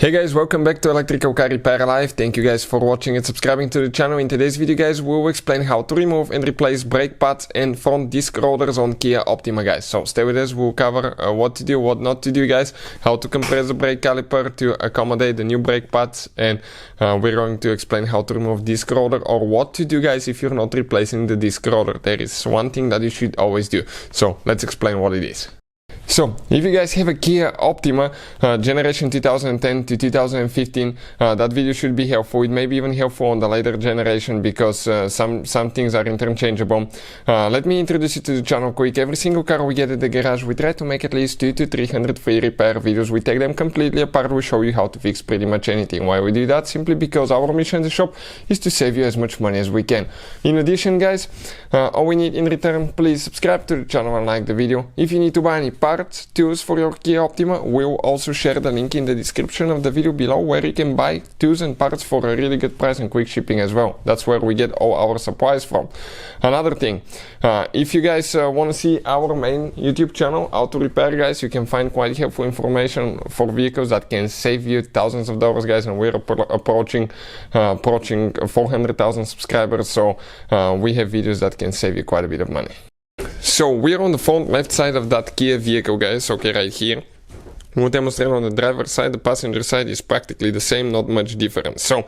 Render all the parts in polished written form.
Hey guys, welcome back to Electrical Car Repair Live. Thank you guys for watching and subscribing to the channel. In today's video guys, we will explain how to remove and replace brake pads and front disc rotors on Kia Optima guys. So stay with us, we'll cover what to do, what not to do guys, how to compress the brake caliper to accommodate the new brake pads, and we're going to explain how to remove disc rotor or what to do guys if you're not replacing the disc rotor. There is one thing that you should always do. So let's explain what it is. So, if you guys have a Kia Optima generation 2010 to 2015, that video should be helpful. It may be even helpful on the later generation because some things are interchangeable. Let me introduce you to the channel quick. Every single car we get at the garage, we try to make at least 200 to 300 free repair videos. We take them completely apart, we show you how to fix pretty much anything. Why we do that? Simply because our mission in the shop is to save you as much money as we can. In addition guys, all we need in return, please subscribe to the channel and like the video. If you need to buy any parts, tools for your Kia Optima, we'll also share the link in the description of the video below where you can buy tools and parts for a really good price and quick shipping as well. That's where we get all our supplies from. Another thing, if you guys want to see our main YouTube channel, How to Repair guys, you can find quite helpful information for vehicles that can save you thousands of dollars guys, and we're approaching 400,000 subscribers, so we have videos that can save you quite a bit of money. So we're on the front left side of that Kia vehicle guys, okay, right here. We'll demonstrate on the driver's side. The passenger side is practically the same, not much difference. So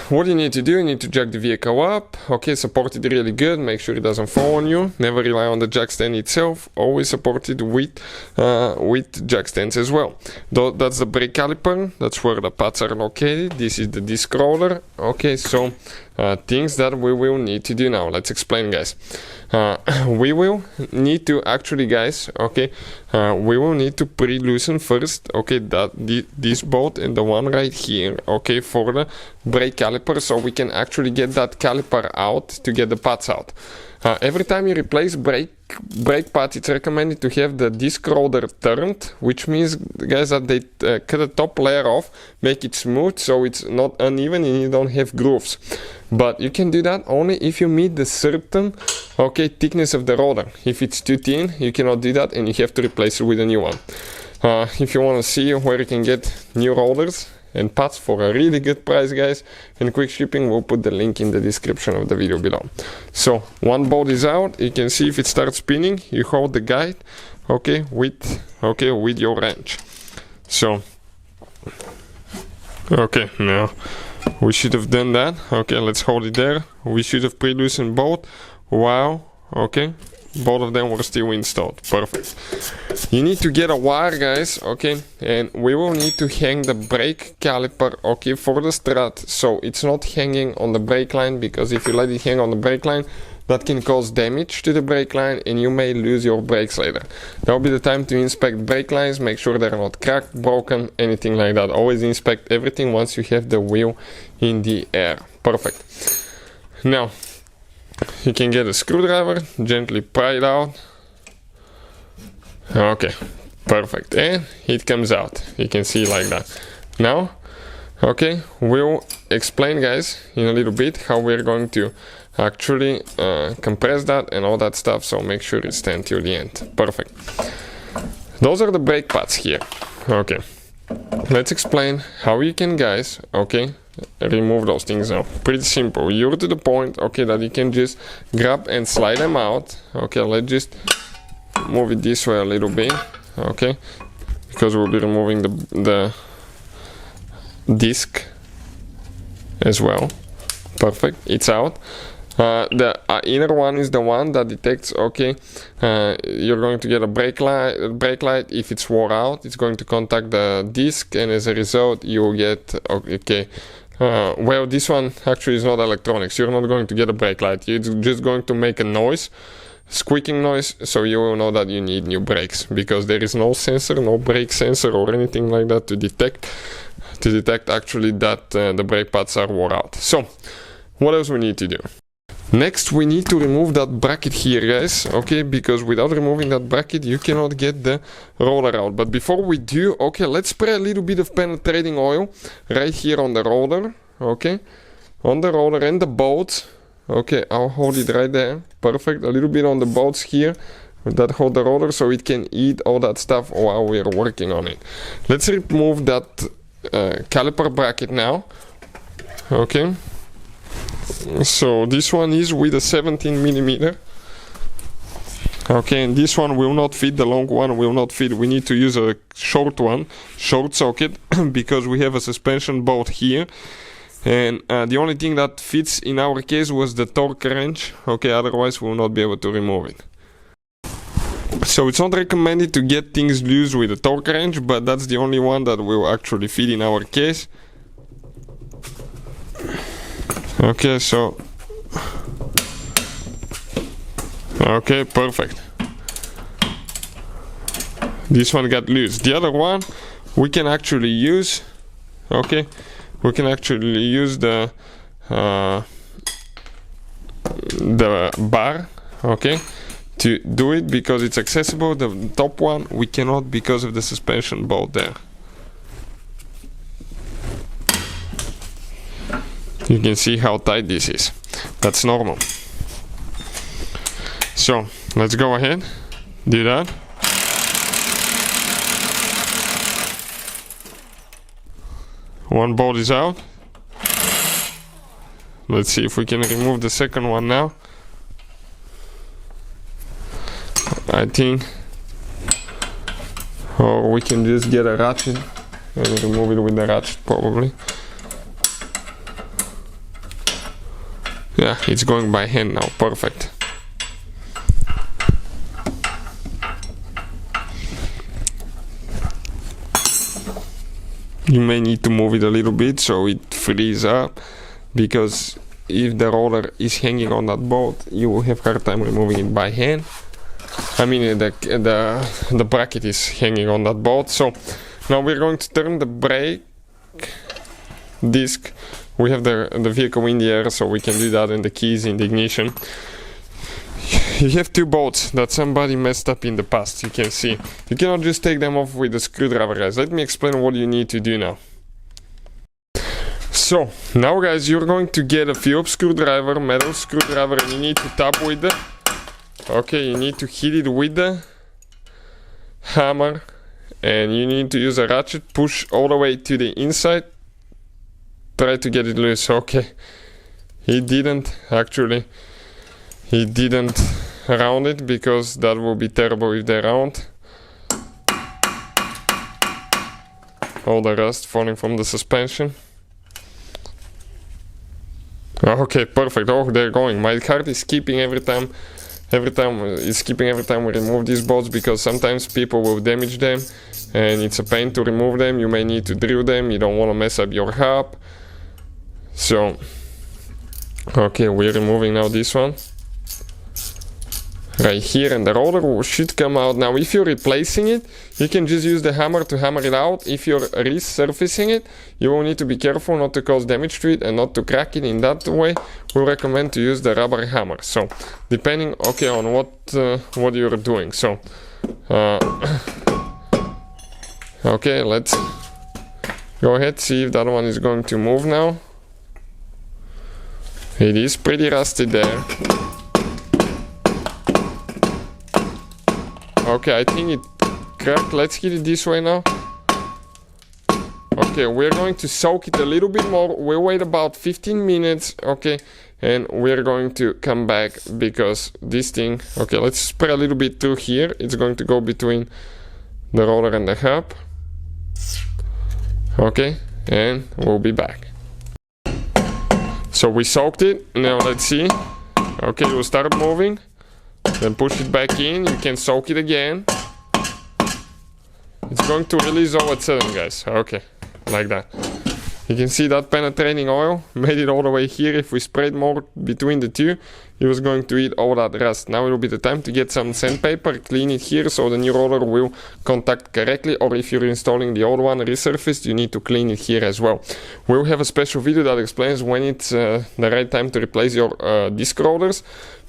what you need to do, you need to jack the vehicle up, okay, support it really good, make sure it doesn't fall on you, never rely on the jack stand itself, always support it with jack stands as well. That's the brake caliper, that's where the pads are located, this is the disc rotor, okay, so things that we will need to do now. Let's explain guys. We will need to actually guys, okay, we will need to pre-loosen first, okay, this bolt and the one right here, okay, for the brake caliper, so we can actually get that caliper out to get the pads out. Every time you replace brake pads, it's recommended to have the disc rotor turned, which means guys that they cut the top layer off, make it smooth so it's not uneven and you don't have grooves. But you can do that only if you meet the certain, okay, thickness of the rotor. If it's too thin, you cannot do that and you have to replace it with a new one. If you want to see where you can get new rotors and pads for a really good price guys and quick shipping, we'll put the link in the description of the video below. So one bolt is out, you can see if it starts spinning, you hold the guide, okay, with your wrench. So okay, now we should have done that. Okay, let's hold it there. We should have pre-loosened both. Wow, okay, both of them were still installed. Perfect. You need to get a wire guys, okay, and we will need to hang the brake caliper, okay, for the strut, so it's not hanging on the brake line, because if you let it hang on the brake line, that can cause damage to the brake line and you may lose your brakes later. That will be the time to inspect brake lines, make sure they're not cracked, broken, anything like that. Always inspect everything once you have the wheel in the air. Perfect. Now you can get a screwdriver, gently pry it out. Okay, perfect, and it comes out. You can see like that. Now, okay, we'll explain guys in a little bit how we're going to actually compress that and all that stuff, so make sure it stands till the end. Perfect. Those are the brake pads here. Okay, let's explain how you can guys, okay, remove those things now. Pretty simple. You're to the point, okay, that you can just grab and slide them out. Okay, let's just move it this way a little bit, okay, because we'll be removing the disc as well. Perfect, it's out. The inner one is the one that detects, okay, you're going to get a brake light. If it's wore out, it's going to contact the disc, and as a result you will get, okay, well, this one actually is not electronics. You're not going to get a brake light, it's just going to make a noise, squeaking noise, so you will know that you need new brakes, because there is no sensor, no brake sensor or anything like that to detect actually that the brake pads are wore out. So what else we need to do? Next we need to remove that bracket here guys, okay, because without removing that bracket you cannot get the rotor out. But before we do, okay, let's spray a little bit of penetrating oil right here on the rotor, okay, on the rotor and the bolts. Okay, I'll hold it right there. Perfect. A little bit on the bolts here, that hold the rotor so it can eat all that stuff while we're working on it. Let's remove that caliper bracket now. Okay, so this one is with a 17 millimeter. Okay, and this one will not fit, the long one will not fit. We need to use a short one, short socket, because we have a suspension bolt here. And the only thing that fits in our case was the torque wrench. Okay, otherwise we will not be able to remove it. So it's not recommended to get things loose with a torque wrench, but that's the only one that will actually fit in our case. Okay, so okay, perfect. This one got loose. The other one we can actually use. Okay, we can actually use the bar. Okay, to do it because it's accessible. The top one we cannot because of the suspension bolt there. You can see how tight this is. That's normal. So let's go ahead, do that. One bolt is out. Let's see if we can remove the second one now. I think, or we can just get a ratchet and remove it with the ratchet probably. Yeah, it's going by hand now, perfect. You may need to move it a little bit so it frees up, because if the rotor is hanging on that bolt, you will have hard time removing it by hand. I mean the bracket is hanging on that bolt. So now we're going to turn the brake disc. We have the vehicle in the air, so we can do that, and the keys in the ignition. You have two bolts that somebody messed up in the past, you can see. You cannot just take them off with a screwdriver, guys. Let me explain what you need to do now. So, now guys, you're going to get a Phillips screwdriver, metal screwdriver, and you need to tap with the... Okay, you need to hit it with the hammer, and you need to use a ratchet, push all the way to the inside. Try to get it loose. Okay, he didn't actually. He didn't round it, because that would be terrible if they round. All the rust falling from the suspension. Okay, perfect. Oh, they're going. My card is skipping every time. It's skipping every time we remove these bolts, because sometimes people will damage them and it's a pain to remove them. You may need to drill them. You don't want to mess up your hub. So, okay, we're removing now this one. Right here, and the rotor should come out. Now if you're replacing it, you can just use the hammer to hammer it out. If you're resurfacing it, you will need to be careful not to cause damage to it and not to crack it. In that way, we recommend to use the rubber hammer. So depending, okay, on what you're doing. So okay, let's go ahead, see if that one is going to move now. It is pretty rusty there. Okay, I think it cracked. Let's hit it this way now. Okay, we're going to soak it a little bit more. We'll wait about 15 minutes, okay, and we're going to come back, because this thing... Okay, let's spray a little bit through here. It's going to go between the rotor and the hub. Okay, and we'll be back. So we soaked it. Now let's see. Okay, it will start moving. Then push it back in. You can soak it again. It's going to release all at 7, guys. Okay, like that. You can see that penetrating oil made it all the way here. If we sprayed more between the two, it was going to eat all that rust. Now it will be the time to get some sandpaper, clean it here so the new rotor will contact correctly. Or if you're installing the old one resurfaced, you need to clean it here as well. We'll have a special video that explains when it's the right time to replace your disc rotors.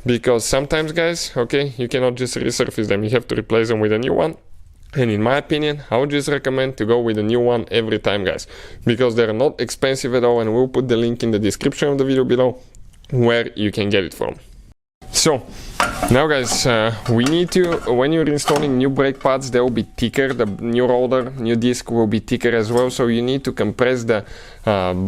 Because sometimes, guys, okay, you cannot just resurface them. You have to replace them with a new one. And in my opinion, I would just recommend to go with a new one every time, guys, because they're not expensive at all, and we'll put the link in the description of the video below where you can get it from. So Now guys, we need to, when you're installing new brake pads, they will be thicker, the new rotor, new disc will be thicker as well, so you need to compress the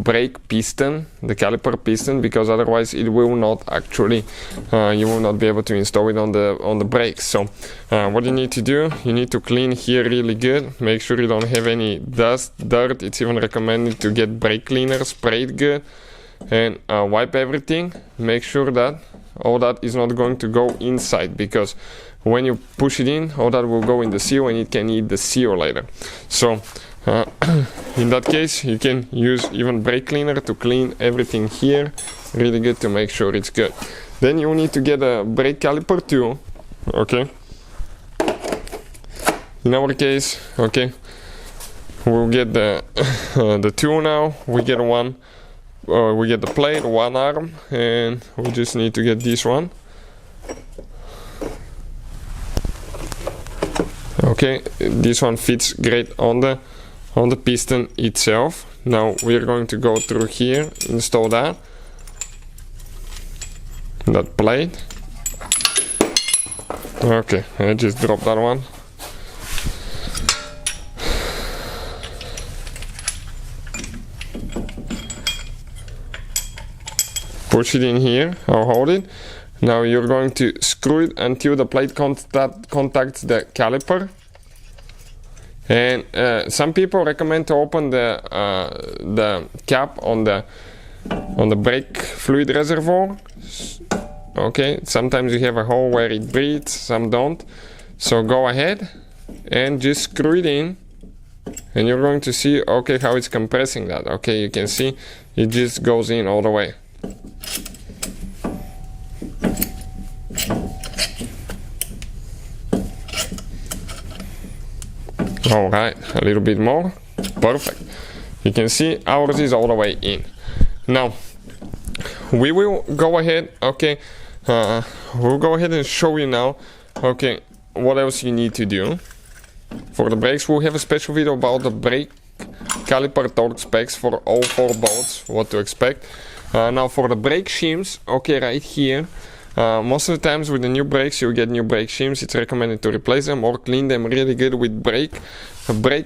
brake piston, the caliper piston, because otherwise it will not actually, you will not be able to install it on the brakes. So what you need to do, you need to clean here really good, make sure you don't have any dust, dirt. It's even recommended to get brake cleaner, spray it good, and wipe everything. Make sure that all that is not going to go inside, because when you push it in, all that will go in the seal and it can eat the seal later. So in that case, you can use even brake cleaner to clean everything here really good to make sure it's good. Then you need to get a brake caliper tool. Okay, in our case, okay, we'll get the the tool now. We get one. We get the plate, one arm, and we just need to get this one. Okay, this one fits great on the piston itself. Now we're going to go through here, install that plate. Okay, I just dropped that one. Push it in here, I'll hold it. Now you're going to screw it until the plate contacts the caliper. And some people recommend to open the cap on the brake fluid reservoir. Okay, sometimes you have a hole where it breathes, some don't. So go ahead and just screw it in. And you're going to see, okay, how it's compressing that. Okay, you can see it just goes in all the way. Alright, a little bit more. Perfect. You can see ours is all the way in. Now, we will go ahead, okay, we'll go ahead and show you now, okay, what else you need to do. For the brakes, we'll have a special video about the brake caliper torque specs for all 4 bolts, what to expect. Now for the brake shims, okay, right here, most of the times with the new brakes you get new brake shims. It's recommended to replace them or clean them really good with brake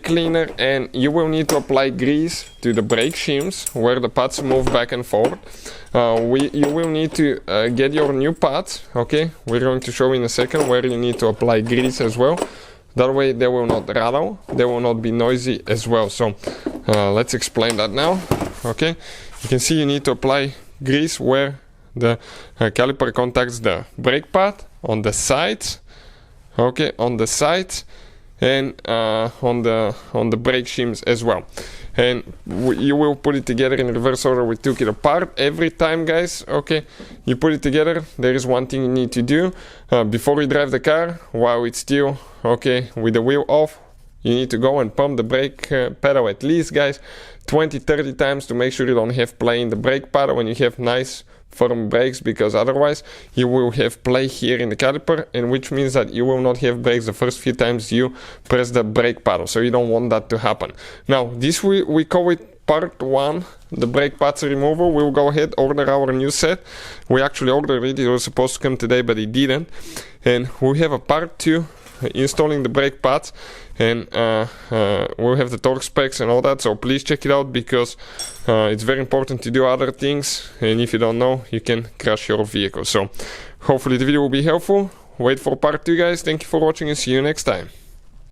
cleaner, and you will need to apply grease to the brake shims where the pads move back and forth. You will need to get your new pads, okay, we're going to show in a second where you need to apply grease as well. That way they will not rattle, they will not be noisy as well. So let's explain that now. Okay, you can see you need to apply grease where the caliper contacts the brake pad, on the sides, okay, on the sides, and on the brake shims as well. And you will put it together in reverse order. We took it apart every time, guys. Okay, you put it together. There is one thing you need to do before you drive the car, while it's still okay with the wheel off. You need to go and pump the brake pedal at least, guys, 20-30 times to make sure you don't have play in the brake pedal when you have nice firm brakes, because otherwise you will have play here in the caliper, and which means that you will not have brakes the first few times you press the brake pedal. So you don't want that to happen. Now this we call it part 1, the brake pads removal. We'll go ahead, order our new set. We actually ordered it, it was supposed to come today but it didn't. And we have a part 2, installing the brake pads, and we'll have the torque specs and all that, so please check it out, because it's very important to do other things, and if you don't know, you can crash your vehicle. So hopefully the video will be helpful. Wait for part 2, guys. Thank you for watching and see you next time.